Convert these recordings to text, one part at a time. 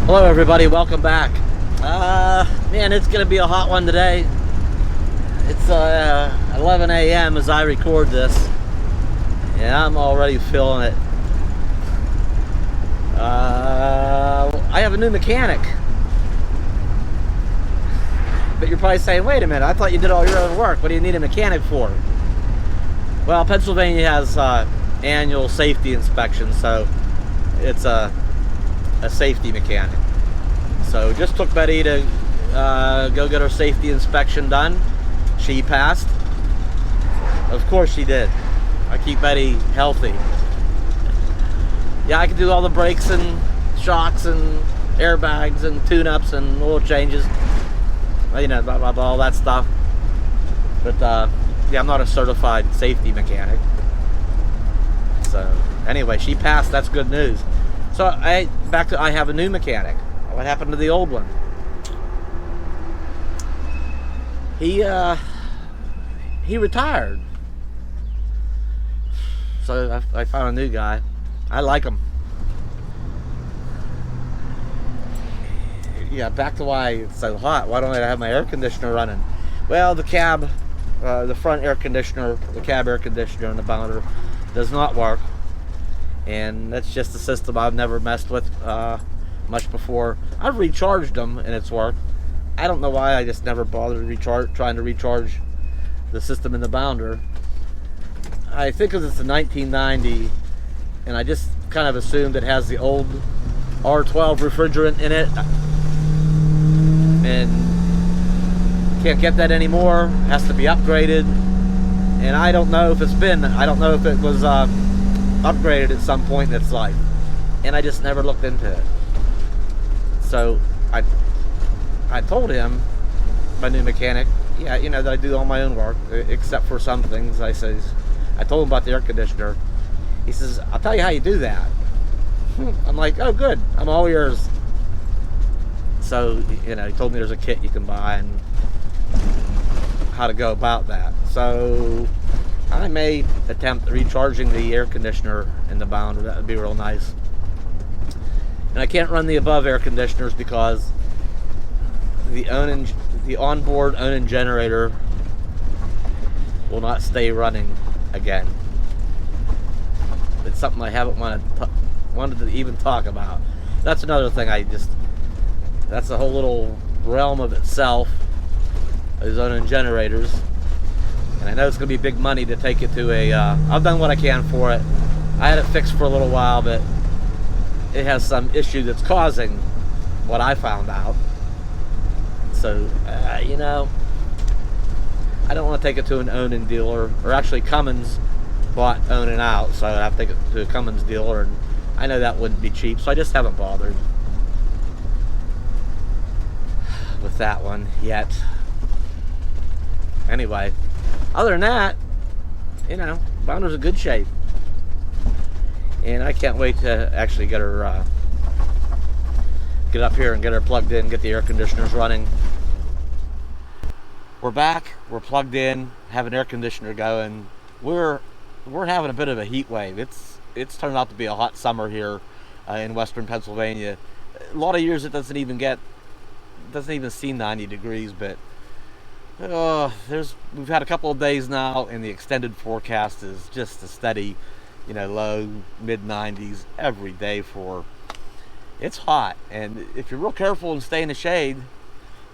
Hello everybody, welcome back. Man, it's gonna be a hot one today. It's 11 a.m. as I record this. Yeah, I'm already feeling it. I have a new mechanic. But you're probably saying, wait a minute, I thought you did all your own work. What do you need a mechanic for? Well, Pennsylvania has annual safety inspections, so it's a safety mechanic. So just took Betty to go get her safety inspection done. She passed. Of course she did. I keep Betty healthy. Yeah, I can do all the brakes and shocks and airbags and tune-ups and oil changes. You know, blah, blah, blah, all that stuff. But yeah, I'm not a certified safety mechanic. So anyway, she passed. That's good news. So I have a new mechanic. What happened to the old one? He retired. So I found a new guy. I like him. Yeah, back to why it's so hot. Why don't I have my air conditioner running? Well, the cab, the front air conditioner, the cab air conditioner in the Bounder does not work. And that's just a system I've never messed with much before. I've recharged them and it's worked. I don't know why I just never bothered trying to recharge the system in the Bounder. I think because it's a 1990 and I just kind of assumed it has the old R12 refrigerant in it and can't get that anymore, has to be upgraded, and I don't know if it was upgraded at some point in its life, and I just never looked into it. So I told him, my new mechanic, yeah, you know, that I do all my own work except for some things. I told him about the air conditioner. He says, I'll tell you how you do that. I'm like, oh good, I'm all yours. So, you know, he told me there's a kit you can buy and how to go about that. So I may attempt recharging the air conditioner in the Bounder. That would be real nice. And I can't run the above air conditioners because the onboard Onan generator will not stay running again. It's something I haven't wanted to even talk about. That's another thing. That's a whole little realm of itself. Those Onan generators. And I know it's going to be big money to take it to I've done what I can for it. I had it fixed for a little while, but it has some issue that's causing what I found out. So, you know, I don't want to take it to an Onan dealer, or actually Cummins bought Onan out, so I'd have to take it to a Cummins dealer, and I know that wouldn't be cheap, so I just haven't bothered with that one yet. Anyway, other than that, you know, Bounder's in good shape. And I can't wait to actually get her, get up here and get her plugged in, get the air conditioners running. We're back, we're plugged in, have an air conditioner going. We're having a bit of a heat wave. It's turned out to be a hot summer here in western Pennsylvania. A lot of years it doesn't even see 90 degrees, but we've had a couple of days now, and the extended forecast is just a steady, you know, low mid 90s every day for. It's hot, and if you're real careful and stay in the shade,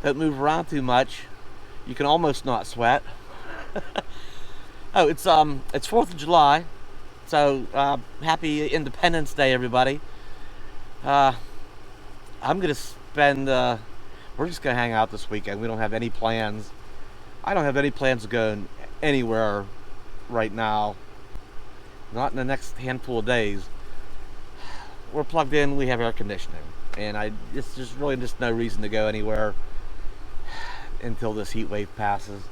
don't move around too much, you can almost not sweat. Oh, it's 4th of July, so happy Independence Day, everybody. I'm gonna spend. We're just gonna hang out this weekend. We don't have any plans. I don't have any plans of going anywhere right now. Not in the next handful of days. We're plugged in. We have air conditioning, and it's just really just no reason to go anywhere until this heat wave passes.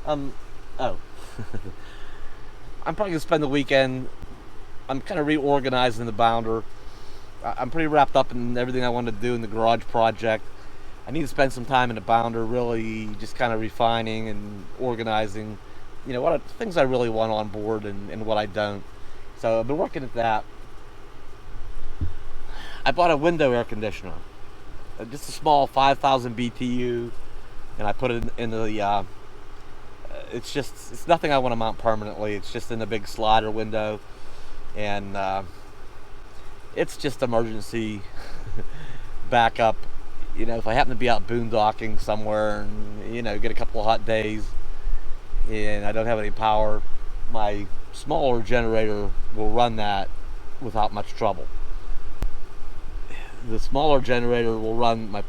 Oh. I'm probably gonna spend the weekend. I'm kind of reorganizing the Bounder. I'm pretty wrapped up in everything I want to do in the garage project. I need to spend some time in the Bounder, really just kind of refining and organizing, you know, what things I really want on board and what I don't. So I've been working at that. I bought a window air conditioner. just a small 5,000 BTU, and I put it in the. It's nothing I want to mount permanently. It's just in the big slider window, and it's just emergency backup. You know, if I happen to be out boondocking somewhere and, you know, get a couple of hot days and I don't have any power, my smaller generator will run that without much trouble. The smaller generator will run my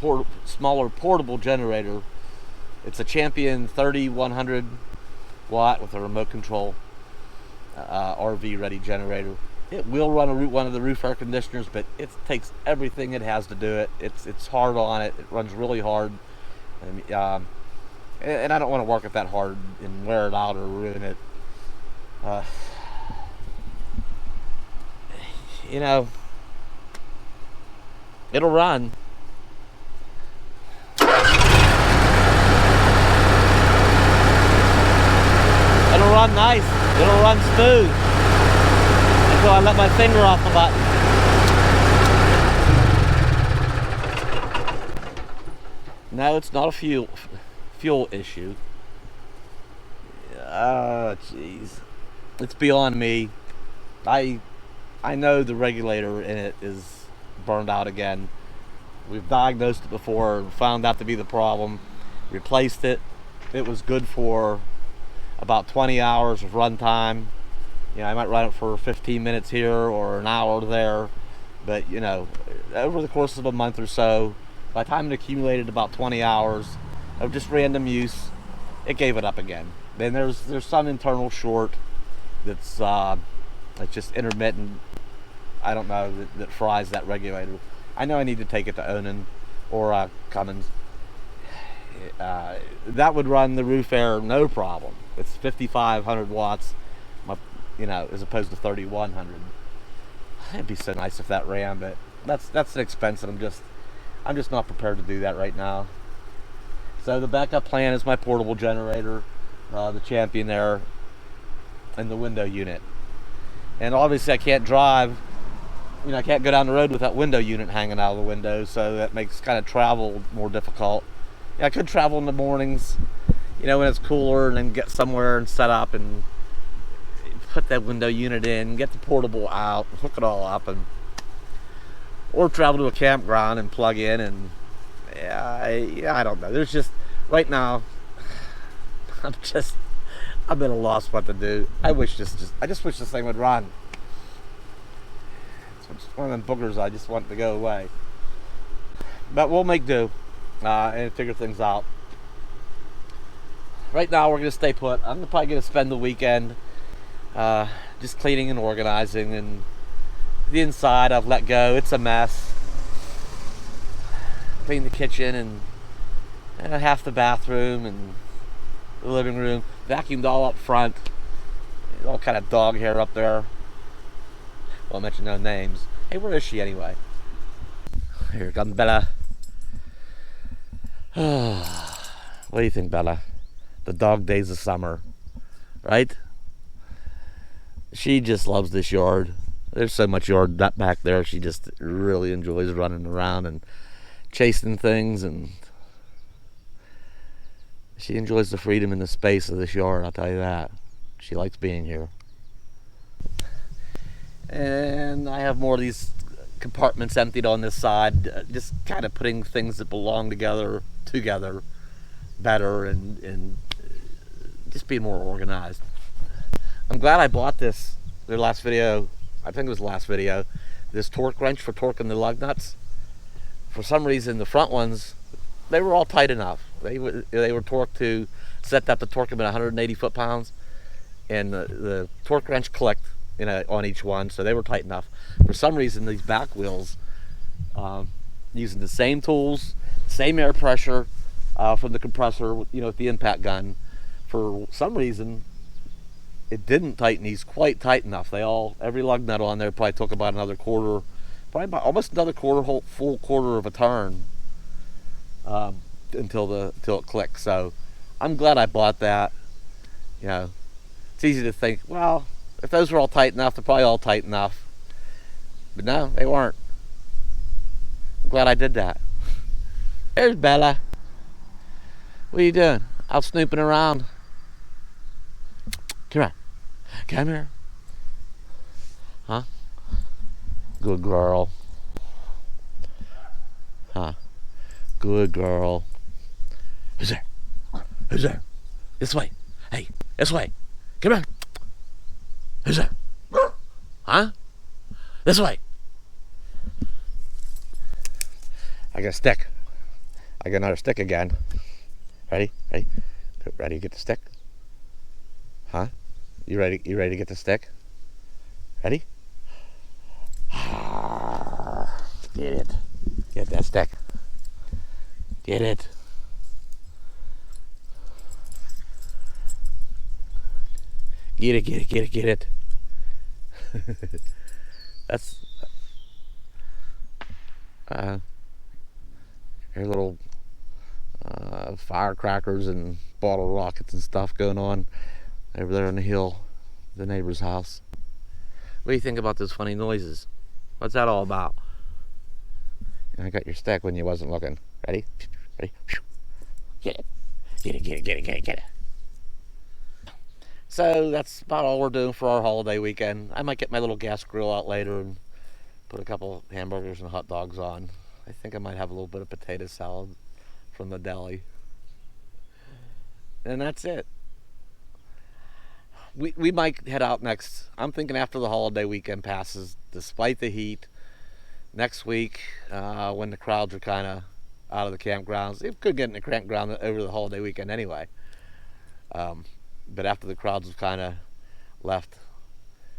smaller portable generator. It's a Champion 3100 watt with a remote control RV ready generator. It will run one of the roof air conditioners, but it takes everything it has to do it. It's hard on it. It runs really hard, and I don't want to work it that hard and wear it out or ruin it. You know, it'll run. It'll run nice. It'll run smooth. So I let my finger off the button. No, it's not a fuel issue. Oh, jeez. It's beyond me. I know the regulator in it is burned out again. We've diagnosed it before and found out to be the problem. Replaced it. It was good for about 20 hours of runtime. You know, I might run it for 15 minutes here or an hour there, but, you know, over the course of a month or so, by the time it accumulated about 20 hours of just random use, it gave it up again. Then there's some internal short that's just intermittent. I don't know, that fries that regulator. I know I need to take it to Onan or Cummins. That would run the roof air no problem. It's 5,500 watts. You know, as opposed to 3,100. It'd be so nice if that ran, but that's an expense that I'm just not prepared to do that right now. So the backup plan is my portable generator, the Champion there, and the window unit. And obviously I can't drive. You know, I can't go down the road with that window unit hanging out of the window, so that makes kind of travel more difficult. Yeah, I could travel in the mornings, you know, when it's cooler, and then get somewhere and set up and put that window unit in, get the portable out, hook it all up, or travel to a campground and plug in. And I don't know. There's just right now, I'm at a loss what to do. I just wish this thing would run. It's one of them boogers I just want to go away. But we'll make do and figure things out. Right now we're gonna stay put. I'm probably gonna spend the weekend just cleaning and organizing, and the inside I've let go. It's a mess. Cleaned the kitchen and half the bathroom and the living room. Vacuumed all up front. All kind of dog hair up there. Well, I mentioned no names. Hey, where is she anyway? Here comes Bella. What do you think, Bella? The dog days of summer, right? She just loves this yard. There's so much yard back there. She just really enjoys running around and chasing things, and she enjoys the freedom and the space of this yard, I'll tell you that. She likes being here. And I have more of these compartments emptied on this side, just kind of putting things that belong together better, and just being more organized. I'm glad I bought this, the last video, I think it was the last video, this torque wrench for torquing the lug nuts. For some reason, the front ones, they were all tight enough. They were torqued to, set that to torque them at 180 foot-pounds, and the torque wrench clicked, you know, on each one, so they were tight enough. For some reason, these back wheels, using the same tools, same air pressure from the compressor, you know, with the impact gun, for some reason, it didn't tighten these quite tight enough. Every lug nut on there probably took about another quarter, probably about almost another full quarter of a turn until it clicked. So I'm glad I bought that. You know, it's easy to think, well, if those were all tight enough, they're probably all tight enough. But no, they weren't. I'm glad I did that. There's Bella. What are you doing? Out snooping around. Come here. Come here. Huh? Good girl. Huh? Good girl. Who's there? Who's there? This way. Hey, this way. Come here. Who's there? Huh? This way. I got a stick. I got another stick again. Ready? Ready? Ready to get the stick? Huh? You ready? You ready to get the stick? Ready? Get it. Get that stick. Get it. Get it, get it, get it, get it. That's your little firecrackers and bottle rockets and stuff going on over there on the hill, the neighbor's house. What do you think about those funny noises? What's that all about? I got your stick when you wasn't looking. Ready? Ready? Get it. Get it, get it, get it, get it, get it. So that's about all we're doing for our holiday weekend. I might get my little gas grill out later and put a couple hamburgers and hot dogs on. I think I might have a little bit of potato salad from the deli. And that's it. We might head out next. I'm thinking after the holiday weekend passes, despite the heat, next week when the crowds are kind of out of the campgrounds. It could get in the campground over the holiday weekend anyway. But after the crowds have kind of left,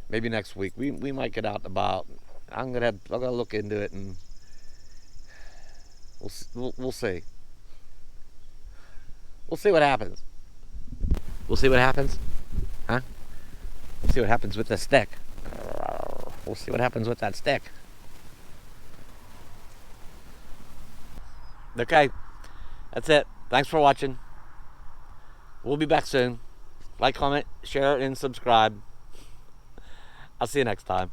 maybe next week we might get out and about. I'm gonna look into it and we'll see. We'll see what happens. We'll see what happens, huh? We'll see what happens with the stick. We'll see what happens with that stick. Okay, that's it. Thanks for watching. We'll be back soon. Like, comment, share, and subscribe. I'll see you next time.